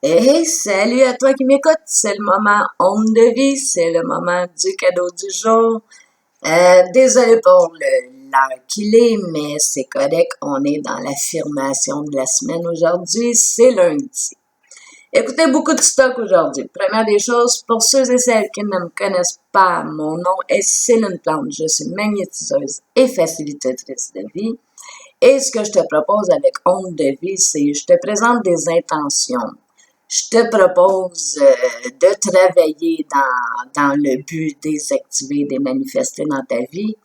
Hey, salut à toi qui m'écoutes, c'est le moment onde de vie, c'est le moment du cadeau du jour. Désolé pour l'heure qu'il est, mais c'est correct, on est dans l'affirmation de la semaine aujourd'hui, c'est lundi. Écoutez, beaucoup de stock aujourd'hui. Première des choses, pour ceux et celles qui ne me connaissent pas, mon nom est Céline Plante, je suis magnétiseuse et facilitatrice de vie. Et ce que je te propose avec onde de vie, c'est je te présente des intentions. Je te propose de travailler dans le but de les activer, de les manifester dans ta vie.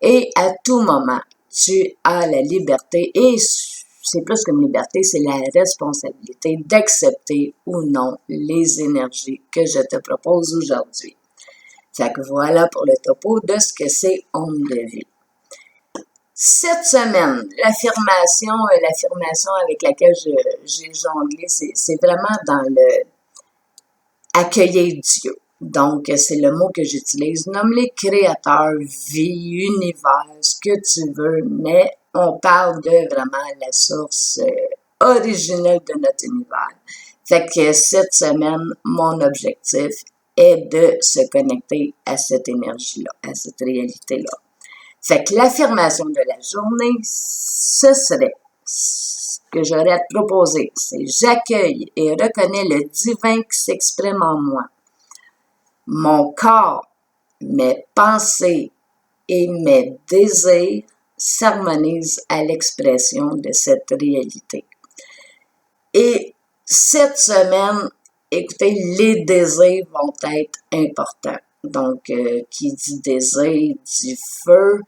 Et à tout moment, tu as la liberté, et c'est plus qu'une liberté, c'est la responsabilité d'accepter ou non les énergies que je te propose aujourd'hui. Fait que voilà pour le topo de ce que c'est onde de vie. Cette semaine, l'affirmation avec laquelle j'ai jonglé, c'est vraiment dans le accueillir Dieu. Donc, c'est le mot que j'utilise. Nomme-les créateurs, vie, univers, ce que tu veux, mais on parle de vraiment la source originelle de notre univers. Fait que cette semaine, mon objectif est de se connecter à cette énergie-là, à cette réalité-là. Fait que l'affirmation de la journée, ce serait, ce que j'aurais à te proposer, c'est j'accueille et reconnais le divin qui s'exprime en moi. Mon corps, mes pensées et mes désirs s'harmonisent à l'expression de cette réalité. Et cette semaine, écoutez, les désirs vont être importants. Donc, qui dit désir dit feu,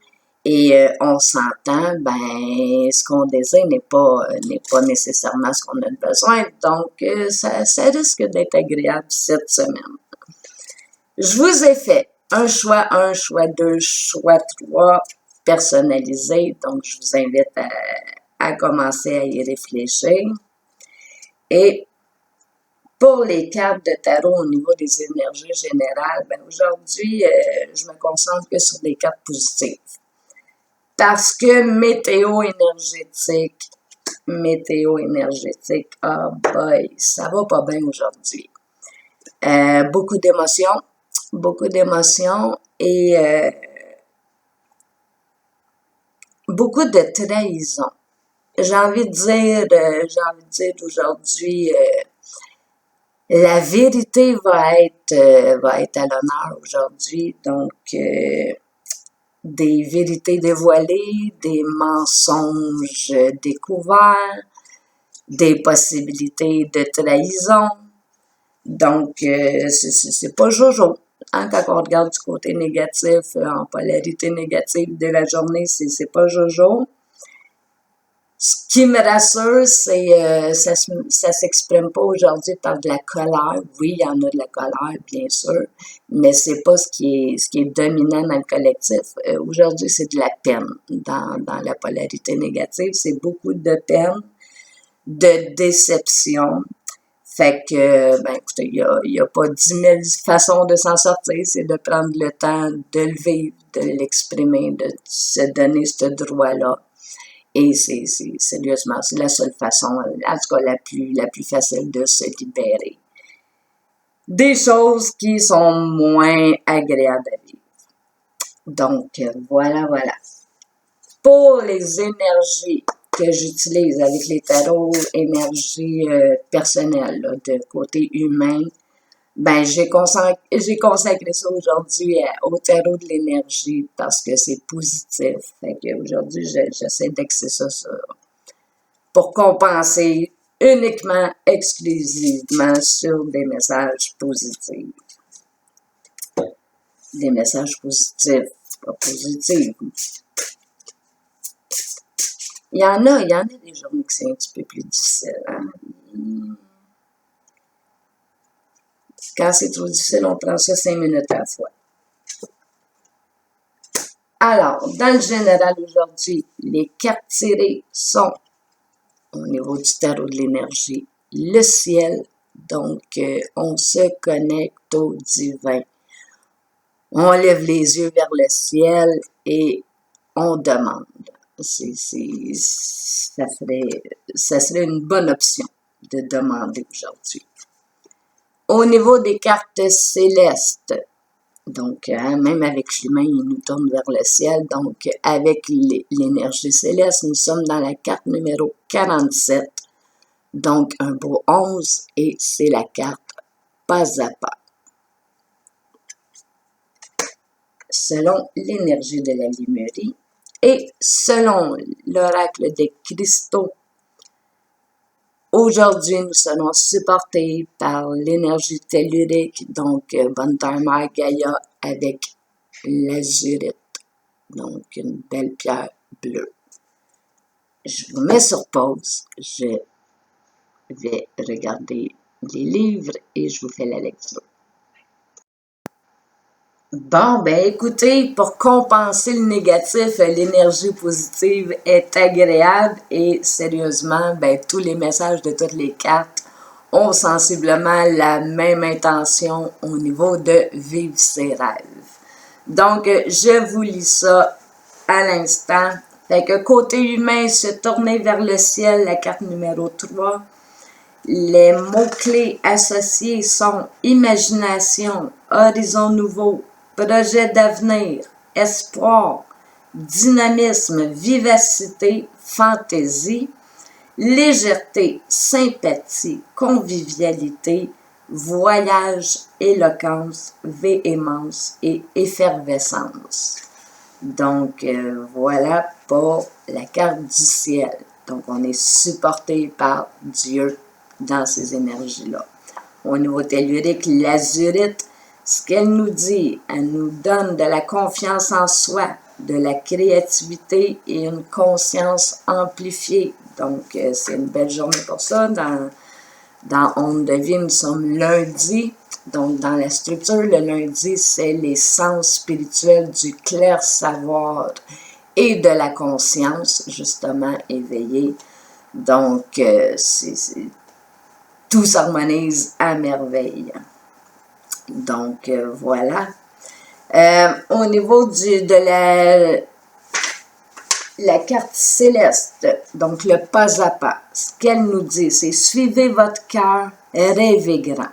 et on s'entend, ben, ce qu'on désire n'est pas nécessairement ce qu'on a besoin. Donc, ça risque d'être agréable cette semaine. Je vous ai fait un choix 2, choix 3, personnalisé. Donc, je vous invite à commencer à y réfléchir. Et pour les cartes de tarot au niveau des énergies générales, ben aujourd'hui, je me concentre que sur des cartes positives. Parce que météo énergétique, oh boy, ça va pas bien aujourd'hui. Beaucoup d'émotions et beaucoup de trahison. J'ai envie de dire aujourd'hui, la vérité va être à l'honneur aujourd'hui, donc des vérités dévoilées, des mensonges découverts, des possibilités de trahison. Donc, c'est pas jojo. Hein, quand on regarde du côté négatif, en polarité négative de la journée, c'est pas jojo. Ce qui me rassure, c'est ça s'exprime pas aujourd'hui par de la colère. Oui, il y en a de la colère, bien sûr, mais c'est pas ce qui est dominant dans le collectif. Aujourd'hui, c'est de la peine dans la polarité négative. C'est beaucoup de peine, de déception. Fait que, ben, écoutez, il y a pas 10 000 façons de s'en sortir. C'est de prendre le temps de le vivre, de l'exprimer, de se donner ce droit-là. Et c'est sérieusement, c'est la seule façon, en tout cas la plus facile de se libérer des choses qui sont moins agréables à vivre. Donc, voilà. Pour les énergies que j'utilise avec les tarots, énergie personnelle, là, de côté humain, ben j'ai consacré ça aujourd'hui au tarot de l'énergie parce que c'est positif. Fait que aujourd'hui, j'essaie d'axer ça pour compenser uniquement, exclusivement sur des messages positifs. Des messages positifs, pas positifs. Il y en a des journées qui c'est un petit peu plus difficile. Hein? Quand c'est trop difficile, on prend ça 5 minutes à la fois. Alors, dans le général aujourd'hui, les cartes tirées sont, au niveau du tarot de l'énergie, le ciel. Donc, on se connecte au divin. On lève les yeux vers le ciel et on demande. Ça serait une bonne option de demander aujourd'hui. Au niveau des cartes célestes, donc même avec l'humain, il nous tourne vers le ciel. Donc avec l'énergie céleste, nous sommes dans la carte numéro 47. Donc un beau 11 et c'est la carte pas à pas. Selon l'énergie de la Lémurie et selon l'oracle des cristaux, aujourd'hui nous serons supportés par l'énergie tellurique, donc Bonne Mère Gaïa avec l'azurite, donc une belle pierre bleue. Je vous mets sur pause, je vais regarder les livres et je vous fais la lecture. Bon, ben écoutez, pour compenser le négatif, l'énergie positive est agréable et sérieusement, ben tous les messages de toutes les cartes ont sensiblement la même intention au niveau de vivre ses rêves. Donc, je vous lis ça à l'instant. Fait que côté humain, se tourner vers le ciel, la carte numéro 3. Les mots-clés associés sont imagination, horizon nouveau, projet d'avenir, espoir, dynamisme, vivacité, fantaisie, légèreté, sympathie, convivialité, voyage, éloquence, véhémence et effervescence. Donc, voilà pour la carte du ciel. Donc, on est supporté par Dieu dans ces énergies-là. Au niveau tellurique, l'azurite, ce qu'elle nous dit, elle nous donne de la confiance en soi, de la créativité et une conscience amplifiée. Donc, c'est une belle journée pour ça. Dans Onde de vie, nous sommes lundi. Donc, dans la structure, le lundi, c'est les sens spirituels du clair savoir et de la conscience, justement, éveillée. Donc, tout s'harmonise à merveille. Donc, voilà. Au niveau de la carte céleste, donc le pas à pas, ce qu'elle nous dit, c'est suivez votre cœur, rêvez grand.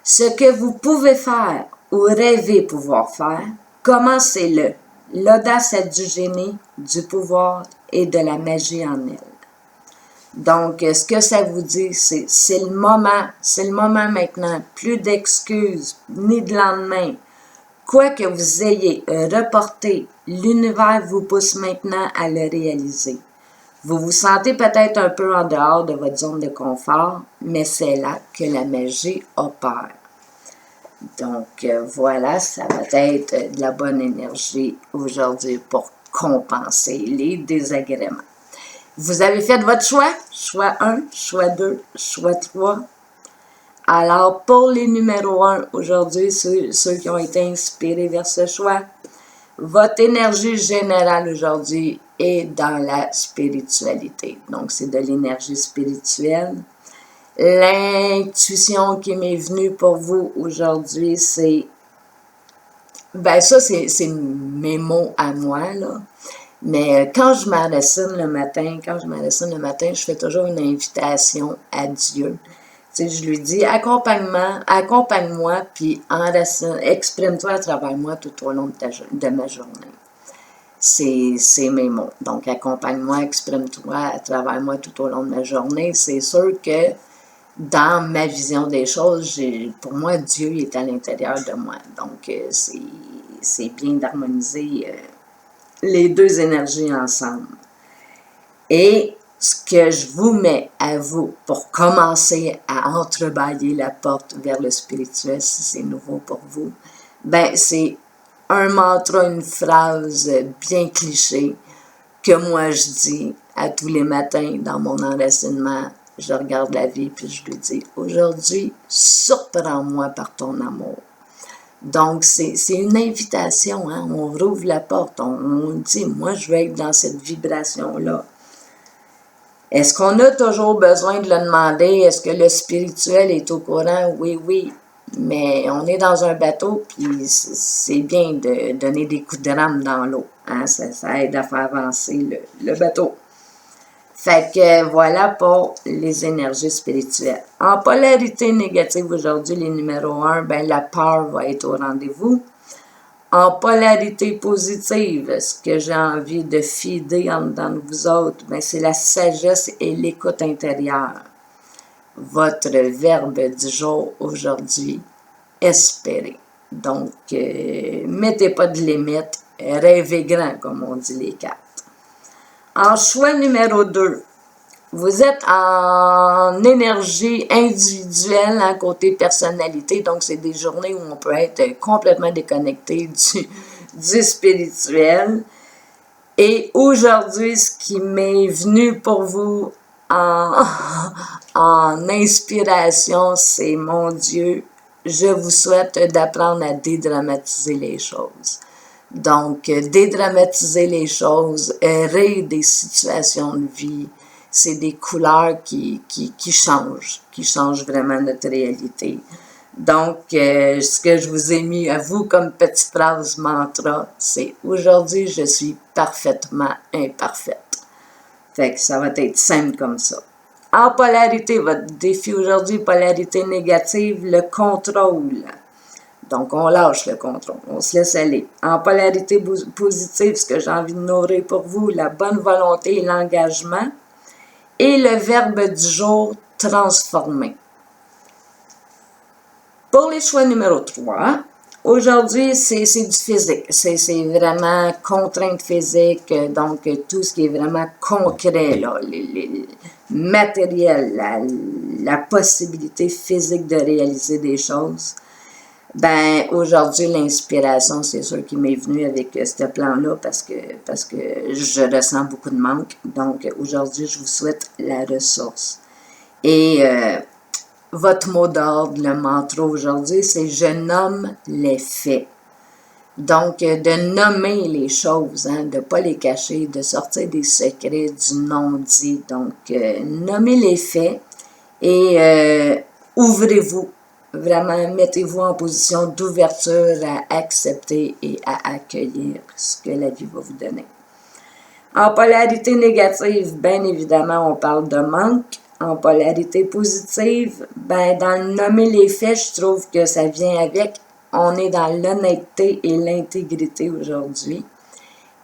Ce que vous pouvez faire ou rêvez pouvoir faire, commencez-le. L'audace a du génie, du pouvoir et de la magie en elle. Donc, ce que ça vous dit, c'est le moment maintenant. Plus d'excuses, ni de lendemain. Quoi que vous ayez reporté, l'univers vous pousse maintenant à le réaliser. Vous vous sentez peut-être un peu en dehors de votre zone de confort, mais c'est là que la magie opère. Donc, voilà, ça va être de la bonne énergie aujourd'hui pour compenser les désagréments. Vous avez fait votre choix, choix 1, choix 2, choix 3. Alors, pour les numéros 1 aujourd'hui, ceux qui ont été inspirés vers ce choix, votre énergie générale aujourd'hui est dans la spiritualité. Donc, c'est de l'énergie spirituelle. L'intuition qui m'est venue pour vous aujourd'hui, c'est... Ben ça, c'est mes mots à moi, là. Mais quand je m'arrêtine le matin, je fais toujours une invitation à Dieu. Tu sais, je lui dis, accompagne-moi, puis exprime-toi à travers moi tout au long de ma journée. C'est mes mots. Donc, accompagne-moi, exprime-toi à travers moi tout au long de ma journée. C'est sûr que dans ma vision des choses, pour moi, Dieu est à l'intérieur de moi. Donc, c'est bien d'harmoniser les deux énergies ensemble. Et ce que je vous mets à vous pour commencer à entrebâiller la porte vers le spirituel, si c'est nouveau pour vous, ben c'est un mantra, une phrase bien cliché que moi je dis à tous les matins dans mon enracinement. Je regarde la vie puis je lui dis « Aujourd'hui, surprends-moi par ton amour ». Donc, c'est une invitation, hein? On rouvre la porte, on dit « Moi, je veux être dans cette vibration-là ». Est-ce qu'on a toujours besoin de le demander? Est-ce que le spirituel est au courant? Oui, oui. Mais on est dans un bateau, puis c'est bien de donner des coups de rame dans l'eau. Hein? Ça aide à faire avancer le bateau. Fait que voilà pour les énergies spirituelles. En polarité négative aujourd'hui, les numéros 1, ben la peur va être au rendez-vous. En polarité positive, ce que j'ai envie de fider en dedans de vous autres, ben c'est la sagesse et l'écoute intérieure. Votre verbe du jour aujourd'hui, espérer. Donc, mettez pas de limite, rêvez grand, comme on dit les cartes. En choix numéro 2, vous êtes en énergie individuelle, hein, côté personnalité, donc c'est des journées où on peut être complètement déconnecté du spirituel. Et aujourd'hui, ce qui m'est venu pour vous en inspiration, c'est mon Dieu, je vous souhaite d'apprendre à dédramatiser les choses. Donc, dédramatiser les choses, rire des situations de vie, c'est des couleurs qui changent vraiment notre réalité. Donc, ce que je vous ai mis à vous comme petite phrase mantra, c'est « Aujourd'hui, je suis parfaitement imparfaite ». Fait que ça va être simple comme ça. En polarité, votre défi aujourd'hui, polarité négative, le contrôle. Donc, on lâche le contrôle, on se laisse aller. En polarité positive, ce que j'ai envie de nourrir pour vous, la bonne volonté et l'engagement. Et le verbe du jour, transformer. Pour les choix numéro 3, aujourd'hui, c'est du physique. C'est vraiment contrainte physique, donc tout ce qui est vraiment concret, là, les matériel, la possibilité physique de réaliser des choses. Ben, aujourd'hui, l'inspiration, c'est sûr qui m'est venue avec ce plan-là parce que je ressens beaucoup de manque. Donc, aujourd'hui, je vous souhaite la ressource. Et votre mot d'ordre, le mantra aujourd'hui, c'est « Je nomme les faits ». Donc, de nommer les choses, hein, de ne pas les cacher, de sortir des secrets, du non-dit. Donc, nommez les faits et ouvrez-vous. Vraiment, mettez-vous en position d'ouverture à accepter et à accueillir ce que la vie va vous donner. En polarité négative, bien évidemment, on parle de manque. En polarité positive, ben dans le nommer les faits, je trouve que ça vient avec. On est dans l'honnêteté et l'intégrité aujourd'hui.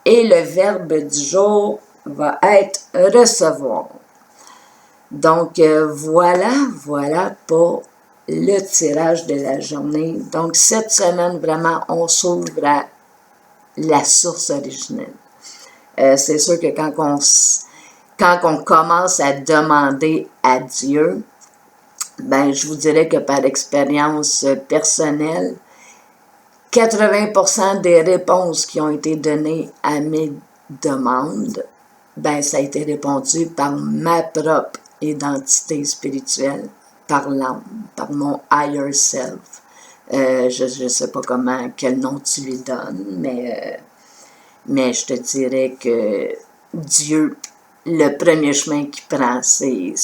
Et le verbe du jour va être recevoir. Donc, voilà pour le tirage de la journée. Donc, cette semaine, vraiment, on s'ouvre à la source originelle. C'est sûr que quand on commence à demander à Dieu, ben, je vous dirais que par expérience personnelle, 80% des réponses qui ont été données à mes demandes, ben, ça a été répondu par ma propre identité spirituelle, par l'âme, par mon higher self. Je ne sais pas quel nom tu lui donnes, mais je te dirais que Dieu, le premier chemin qu'il prend, c'est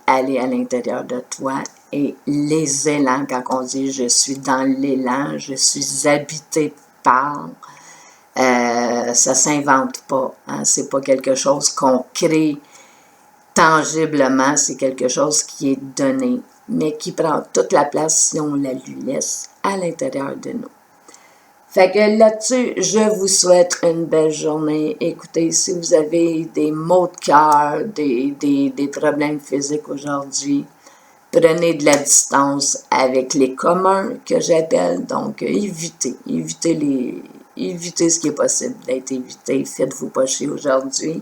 aller à l'intérieur de toi. Et les élans, quand on dit « je suis dans l'élan »,« je suis habité par », ça s'invente pas. Hein? C'est pas quelque chose qu'on crée tangiblement, c'est quelque chose qui est donné, mais qui prend toute la place si on la lui laisse à l'intérieur de nous. Fait que là-dessus, je vous souhaite une belle journée. Écoutez, si vous avez des maux de cœur, des problèmes physiques aujourd'hui, prenez de la distance avec les communs que j'appelle. Donc, évitez ce qui est possible d'être évité. Faites-vous pas chier aujourd'hui.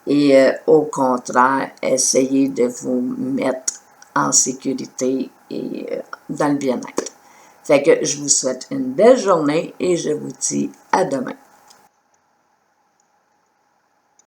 Et au contraire, essayez de vous mettre en sécurité et dans le bien-être. Fait que je vous souhaite une belle journée et je vous dis à demain.